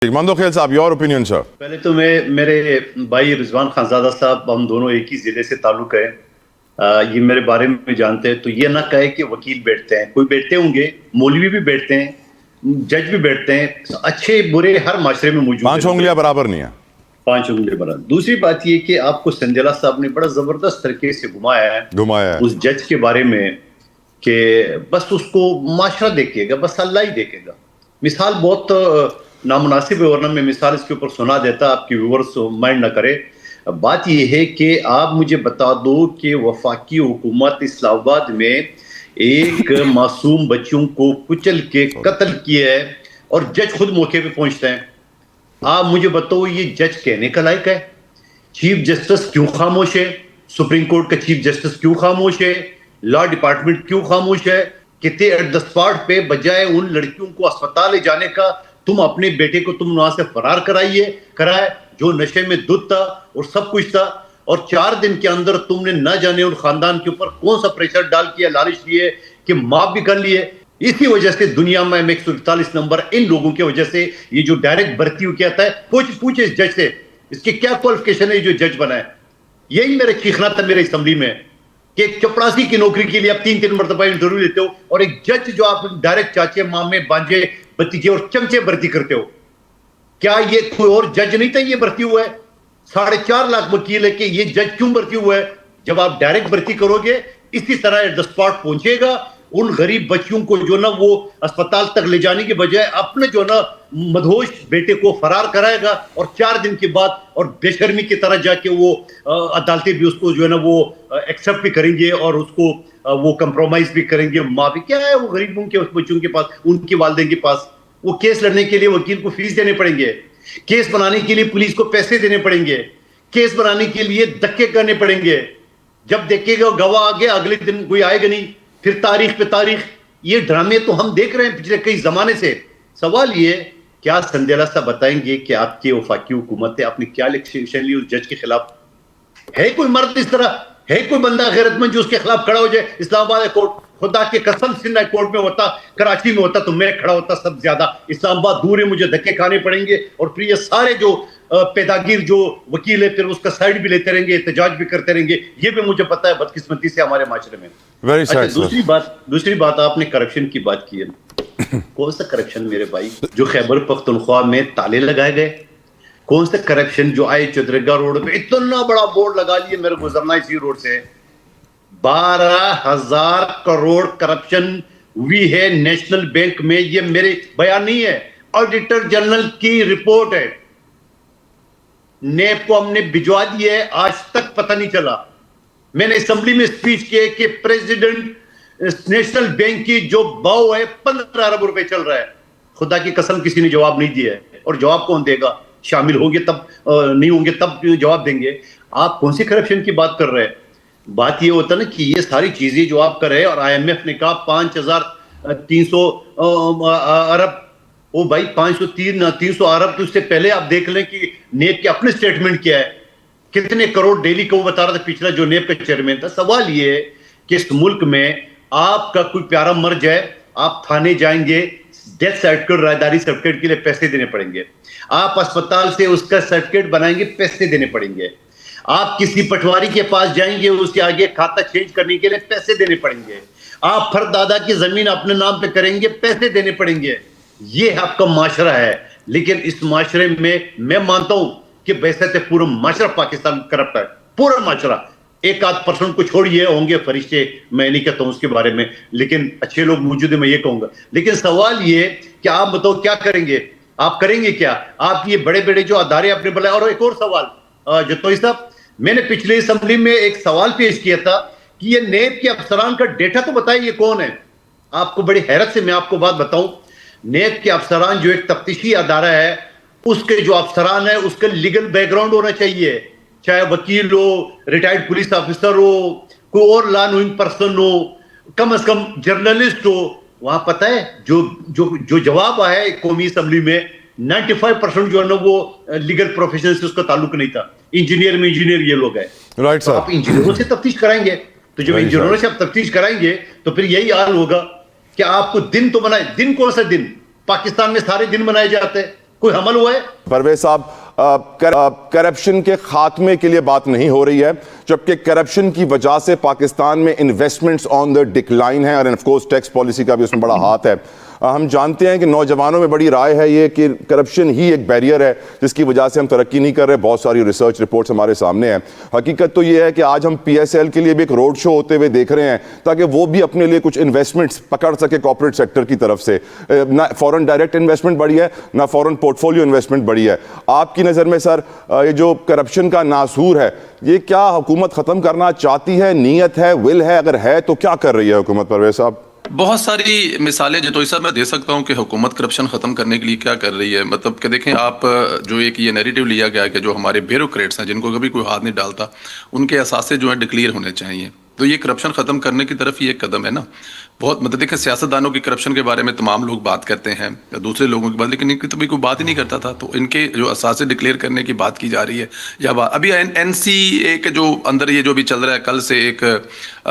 मंदो खेल साहब, your opinion sir. पहले तो मैं मेरे भाई रिजवान खानजादा साहब, हम दोनों एक ही जिले से ताल्लुक है। ये मेरे बारे में जानते हैं, तो ये ना कहे कि वकील बैठते हैं, कोई बैठते होंगे, मौलवी भी बैठते हैं, जज भी बैठते हैं, अच्छे बुरे हर माशरे में मौजूद है। 5 उंगलियां बराबर नहीं है। 5 उंगली बराबर। दूसरी बात ये कि आपको संजला साहब ने बड़ा जबरदस्त तरीके से घुमाया है उस जज के बारे में कि बस उसको माशरा देखेगा, बस अल्लाह ही देखेगा। मिसाल बहुत नामुनासिब है, वरना मैं मिसाल इसके ऊपर सुना देता, आपके व्यूअर्स माइंड ना करे। बात यह है कि आप मुझे बता दो कि वफाकी हुकूमत इस्लामाबाद में एक मासूम बच्चों को कुचल के कत्ल किया है और जज खुद मौके पे पहुंचते हैं। आप मुझे बताओ, ये जज कहने का लायक है? चीफ जस्टिस क्यों खामोश है? सुप्रीम कोर्ट का चीफ जस्टिस क्यों खामोश है? लॉ डिपार्टमेंट क्यों खामोश है? कितने एट द स्पॉट पे बजाय उन लड़कियों को अस्पताल ले जाने का, तुम अपने बेटे को तुम वहां से फरार कराए जो नशे में धुत था और सब कुछ था, और 4 दिन के अंदर तुमने न जाने उन खानदान के ऊपर कौन सा प्रेशर डाल किया, लालच लिए कि माफ भी कर लिए। इसी वजह से दुनिया में 141 नंबर इन लोगों की वजह से ये जो डायरेक्ट भर्ती हो कहता है, पूछे इस जज से इसकी क्या क्वालिफिकेशन है जो जज बना है। यही मेरा चीखना था मेरे असेंबली में कि एक चपरासी की नौकरी के लिए आप 3-3 मरतबा इंटरव्यू लेते हो, और एक जज जो आप डायरेक्ट चाचे मामे बांजे भतीजे और चमचे भर्ती करते हो। क्या ये कोई और जज नहीं था ये भर्ती हुआ है? 4.5 लाख वकील है कि ये जज क्यों भर्ती हुआ है? जब आप डायरेक्ट भर्ती करोगे, इसी तरह एट द स्पॉट पहुंचेगा, उन गरीब बच्चियों को जो ना वो अस्पताल तक ले जाने के बजाय अपने जो ना मदहोश बेटे को फरार कराएगा, और 4 दिन के बाद और बेशर्मी की तरह जाके वो अदालतें भी उसको जो है ना वो एक्सेप्ट भी करेंगे और उसको वो कंप्रोमाइज भी करेंगे। माफी क्या है वो गरीबों के उस बच्चों के पास, उनके वालिदैन के पास? वो केस लड़ने के लिए वकील को फीस देने पड़ेंगे, केस बनाने के लिए पुलिस को पैसे देने पड़ेंगे, केस बनाने के लिए धक्के करने पड़ेंगे। जब देखेगा गवाह आगे, अगले दिन कोई आएगा नहीं, फिर तारीख पे तारीख। ये ड्रामे तो हम देख रहे हैं पिछले कई जमाने से। सवाल ये, क्या संदेला साहब बताएंगे कि आपकी वफाकी हुकूमत है, आपने क्या एक्शन ली उस जज के खिलाफ? है कोई मर्द इस तरह, है कोई बंदा गैरतमंद जो उसके खिलाफ खड़ा हो जाए? इस्लामाबाद कोर्ट, खुदा के कसम सिंध कोर्ट में होता, कराची में होता तो मैं खड़ा होता सब ज्यादा। इस्लामाबाद दूर है, मुझे धक्के खाने पड़ेंगे, और फिर ये सारे जो पैदागिर जो वकील है फिर उसका साइड भी लेते रहेंगे, एहतजाज भी करते रहेंगे। ये भी मुझे पता है बदकिस्मती से हमारे माशरे में। अच्छा, दूसरी बात आपने करप्शन की बात की है। कौन सा करप्शन मेरे भाई जो खैबर पख्तूनख्वा में ताले लगाए गए? कौन सा करप्शन जो आए चौधरीगा रोड पे इतना बड़ा बोर्ड लगा लिए, मेरे गुजरना इसी रोड से, 12,000 करोड़ करप्शन हुई है नेशनल बैंक में। ये मेरे बयान नहीं है, ऑडिटर जनरल की रिपोर्ट है। नेब को हमने भिजवा दी है, आज तक पता नहीं चला। मैंने असेंबली में स्पीच किया कि प्रेसिडेंट नेशनल बैंक की जो भाव है 15 अरब रुपए चल रहा है। खुदा की कसम किसी ने जवाब नहीं दिया है, और जवाब कौन देगा? शामिल होंगे तब, नहीं होंगे तब जवाब देंगे। आप कौन सी करप्शन की बात कर रहे हैं? बात ये होता ना कि ये सारी चीजें जो आप कर रहे हैं, और IMF ने कहा 5,300 अरब। ओ भाई, 300 अरब तो उससे पहले आप देख लें कि नेब के अपने स्टेटमेंट क्या है, कितने करोड़ डेली को वो बता रहा था पिछला जो नेब का चेयरमैन था। सवाल ये है कि इस मुल्क में आपका कोई प्यारा मर जाए, आप थाने जाएंगे, डेथ सर्टिफिकेट, रायदारी सर्टिफिकेट के लिए पैसे देने पड़ेंगे। आप अस्पताल से उसका सर्टिफिकेट बनाएंगे, पैसे देने पड़ेंगे। आप किसी पटवारी के पास जाएंगे, उसके आगे खाता चेंज करने के लिए पैसे देने पड़ेंगे। आप फर्द दादा की जमीन अपने नाम पे करेंगे, पैसे देने पड़ेंगे। ये आपका माशरा है। लेकिन इस माशरे में मैं मानता हूं कि वैसे तो पूरा माशरा पाकिस्तान करप्ट है, पूरा माशरा। 1-8% को छोड़िए, होंगे फरिश्ते, मैं नहीं कहता हूं उसके बारे में, लेकिन अच्छे लोग मौजूद है, मैं ये कहूंगा। लेकिन सवाल ये कि आप बताओ क्या करेंगे? आप करेंगे क्या? आप ये बड़े बड़े जो अदारे आपने बनाए। और एक और सवाल जतोई साहब, मैंने पिछले असेंबली में एक सवाल पेश किया था कि ये नेब के अफसरान का डेटा तो बताइए ये कौन है? आपको बड़ी हैरत से मैं आपको बात बताऊं, नेब के अफसरान जो एक तफ्तीशी अदारा है, उसके जो अफसरान है उसका लीगल बैकग्राउंड होना चाहिए, चाहे वकील हो, रिटायर्ड पुलिस ऑफिसर हो, कोई और लॉ नोइंग पर्सन हो, कम से कम जर्नलिस्ट हो। वहां पता है जो जो जो जवाब आया है कौमी असेंबली में, 95% जो है ना वो लीगल प्रोफेशन से उसका ताल्लुक नहीं था। इंजीनियर ये लोग हैं। Right sir. आप इंजीनियरों से तफ्तीश कराएंगे, तो जब इंजीनियरों से आप तफ्तीश कराएंगे तो फिर यही हाल होगा कि आपको दिन तो बनाए। दिन कौन सा दिन? पाकिस्तान में सारे दिन मनाए जाते हैं। कोई हमल हुआ है? परवेज साहब, करप्शन के खात्मे के लिए बात नहीं हो रही है, जबकि करप्शन की वजह से पाकिस्तान में इन्वेस्टमेंट्स ऑन द डिक्लाइन है, और ऑफ कोर्स टैक्स पॉलिसी का भी उसमें बड़ा हाथ है। हम जानते हैं कि नौजवानों में बड़ी राय है ये कि करप्शन ही एक बैरियर है जिसकी वजह से हम तरक्की नहीं कर रहे। बहुत सारी रिसर्च रिपोर्ट्स हमारे सामने हैं। हकीकत तो ये है कि आज हम PSL के लिए भी एक रोड शो होते हुए देख रहे हैं ताकि वो भी अपने लिए कुछ इन्वेस्टमेंट्स पकड़ सके कॉर्पोरेट सेक्टर की तरफ से। ना फॉरेन डायरेक्ट इन्वेस्टमेंट बढ़ी है, ना फॉरेन पोर्टफोलियो इन्वेस्टमेंट बढ़ी है। आपकी नज़र में सर ये जो करप्शन का नासूर है, ये क्या हुकूमत ख़त्म करना चाहती है, नीयत है, विल है? अगर है तो क्या कर रही है हुकूमत? परवेज साहब, बहुत सारी मिसालें जो तो ऐसा मैं दे सकता हूं कि हुकूमत करप्शन खत्म करने के लिए क्या कर रही है। मतलब कि देखें आप, जो एक ये नैरेटिव लिया गया कि जो हमारे ब्यूरोक्रेट्स हैं जिनको कभी कोई हाथ नहीं डालता, उनके असासे जो है डिक्लेयर होने चाहिए, तो ये करप्शन खत्म करने की तरफ ही एक कदम है ना। बहुत मतलब देखें, सियासतदानों की करप्शन के बारे में तमाम लोग बात करते हैं, दूसरे लोगों की बात, लेकिन इनकी तो भी कोई बात ही नहीं करता था। तो इनके जो असासे डिक्लेयर करने की बात की जा रही है, या अभी NCA के जो अंदर ये जो भी चल रहा है, कल से एक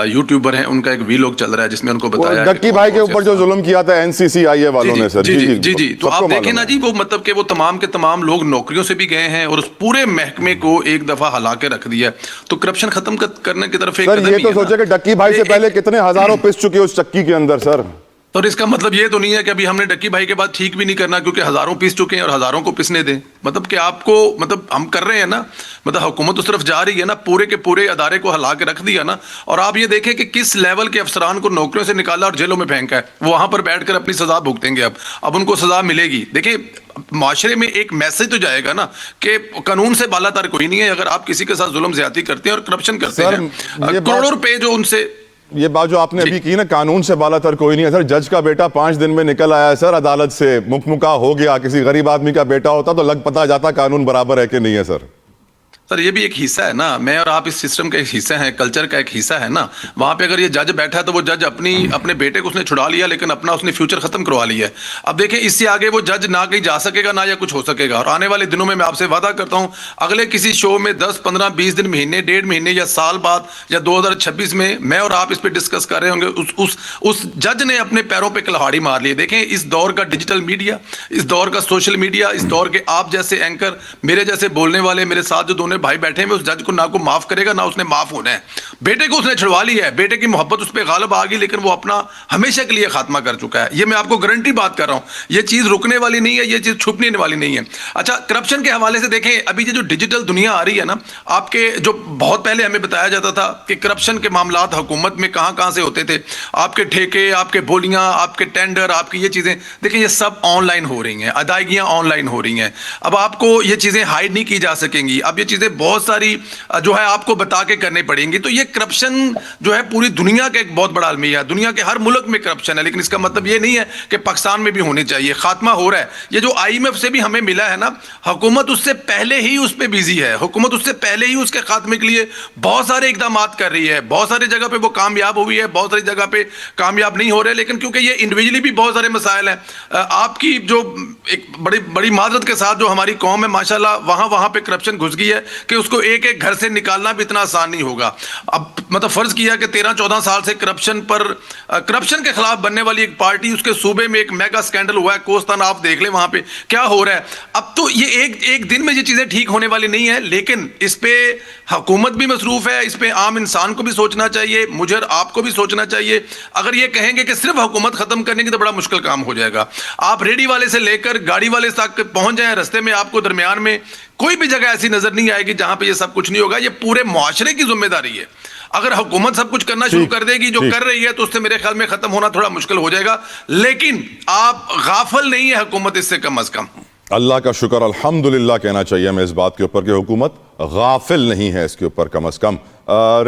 यूट्यूबर है उनका एक वीलॉग चल रहा है जिसमें उनको बताया डक्की भाई के ऊपर जो जुल्म किया था NCCIA वालों ने सर। जी। तो आप देखें ना जी, वो मतलब कि वो तमाम के तमाम लोग नौकरियों से भी गए हैं और उस पूरे महकमे को एक दफा हिला के रख दिया। तो करप्शन खत्म करने की तरफ एक कदम। ये तो सोचे कि डक्की भाई से पहले कितने हजारों पिस चुके उस चक्की के अंदर सर। तो इसका मतलब ये तो नहीं है कि अभी हमने डक्की भाई के बाद ठीक भी नहीं करना, क्योंकि हजारों पीस चुके हैं और हजारों को पिसने दें। मतलब कि आपको, मतलब हम कर रहे हैं ना, मतलब हुकूमत उस तरफ जा रही है ना, पूरे के पूरे अदारे को हिला के रख दिया ना। और आप ये देखें कि किस लेवल के अफसरान को नौकरियों से निकाला और जेलों में फेंका है। वो वहां पर बैठकर अपनी सजा भुगतेंगे। अब उनको सजा मिलेगी। देखिए, माशरे में एक मैसेज तो जाएगा ना कि कानून से बालातर कोई नहीं है। अगर आप किसी के साथ जुल्म ज्यादती करते हैं और करप्शन करते हैं, करोड़ों रुपए जो उनसे, ये बात जो आपने अभी की ना, कानून से बालातर कोई नहीं है सर। जज का बेटा 5 दिन में निकल आया है सर अदालत से, मुकमुका हो गया। किसी गरीब आदमी का बेटा होता तो लग पता जाता कानून बराबर है कि नहीं है सर। सर ये भी एक हिस्सा है ना, मैं और आप इस सिस्टम का एक हिस्सा है, कल्चर का एक हिस्सा है ना। वहां पे अगर ये जज बैठा है तो वो जज अपने बेटे को उसने छुड़ा लिया, लेकिन अपना उसने फ्यूचर खत्म करवा लिया है। अब देखें, इससे आगे वो जज ना कहीं जा सकेगा ना या कुछ हो सकेगा। और आने वाले दिनों में मैं आपसे वादा करता हूं, अगले किसी शो में 10, 15, 20 दिन, महीने, 1.5 महीने या साल बाद या 2026 में मैं और आप इस पर डिस्कस कर रहे होंगे उस जज ने अपने पैरों पर कुल्हाड़ी मार ली। देखें, इस दौर का डिजिटल मीडिया, इस दौर का सोशल मीडिया, इस दौर के आप जैसे एंकर, मेरे जैसे बोलने वाले, मेरे साथ जो दोनों भाई बैठे हैं, उस जज को ना को माफ करेगा ना उसने माफ होना है। बेटे को उसने छुड़वा लिया है, बेटे की मोहब्बत उस पर गालिब आ गई, लेकिन वो अपना हमेशा के लिए खात्मा कर चुका है। ये मैं आपको गारंटी बात कर रहा हूं। ये चीज रुकने वाली नहीं है, ये चीज छुपने वाली नहीं है। अच्छा, करप्शन के हवाले से देखें, अभी ये जो डिजिटल दुनिया आ रही है ना, आपके जो बहुत पहले हमें बताया जाता था कि करप्शन के मामलात हुकूमत में कहां कहां से होते थे, आपके ठेके, आपके बोलियां, आपके टेंडर, आपकी ये चीजें, देखिए ये सब ऑनलाइन हो रही हैं, अदायगियां ऑनलाइन हो रही हैं। अब आपको ये चीजें हाइड नहीं की जा सकेंगी। अब ये चीजें बहुत सारी जो है आपको बता के करनी पड़ेंगी। तो ये करप्शन जो है पूरी दुनिया का एक बहुत बड़ा अलमिया है, दुनिया के हर मुल्क में करप्शन है। लेकिन इसका मतलब ये नहीं है कि पाकिस्तान में भी होनी चाहिए। खात्मा हो रहा है। ये जो IMF से भी हमें मिला है ना, हुकूमत उससे पहले ही उस पर बिजी है। हुकूमत उससे पहले ही उसके खात्मे के लिए बहुत सारे इकदाम कर रही है। बहुत सारी जगह पे वो कामयाब हुई है, बहुत सारी जगह पे कामयाब नहीं हो रहे। लेकिन क्योंकि ये इंडिविजुअली भी बहुत सारे मसाइल हैं, आपकी जो एक बड़ी बड़ी माजरत के साथ जो हमारी कौम है माशाल्लाह, वहां पे करप्शन घुस गई है कि उसको एक एक घर से निकालना भी इतना आसान नहीं होगा। अब मतलब फर्ज किया कि 13-14 साल से करप्शन के खिलाफ बनने वाली एक पार्टी, उसके सूबे में एक मेगा स्कैंडल हुआ है कोस्तान, आप देख लें वहां पे क्या हो रहा है। अब तो ये एक दिन में ये चीजें ठीक होने वाली नहीं है, लेकिन इस पे हुकूमत भी मसरूफ है, इस पे आम इंसान को भी सोचना चाहिए, मुझे और आपको भी सोचना चाहिए। अगर ये कहेंगे कि सिर्फ हुकूमत खत्म करने की, तो बड़ा मुश्किल काम हो जाएगा। आप रेडी वाले से लेकर गाड़ी वाले तक पहुंच जाए, रस्ते में आपको दरमियान में कोई भी जगह ऐसी नजर नहीं आएगी जहां पे ये सब कुछ नहीं होगा। ये पूरे मुआशरे की जिम्मेदारी है। अगर हुकूमत सब कुछ करना शुरू कर देगी जो कर रही है, तो उससे मेरे ख्याल में खत्म होना थोड़ा मुश्किल हो जाएगा। लेकिन आप गाफिल नहीं है हुकूमत इससे, कम अज कम। अल्लाह का शुक्र, अल्हम्दुलिल्लाह कहना चाहिए हमें इस बात के ऊपर कि हुकूमत गाफिल नहीं है इसके ऊपर, कम अज कम।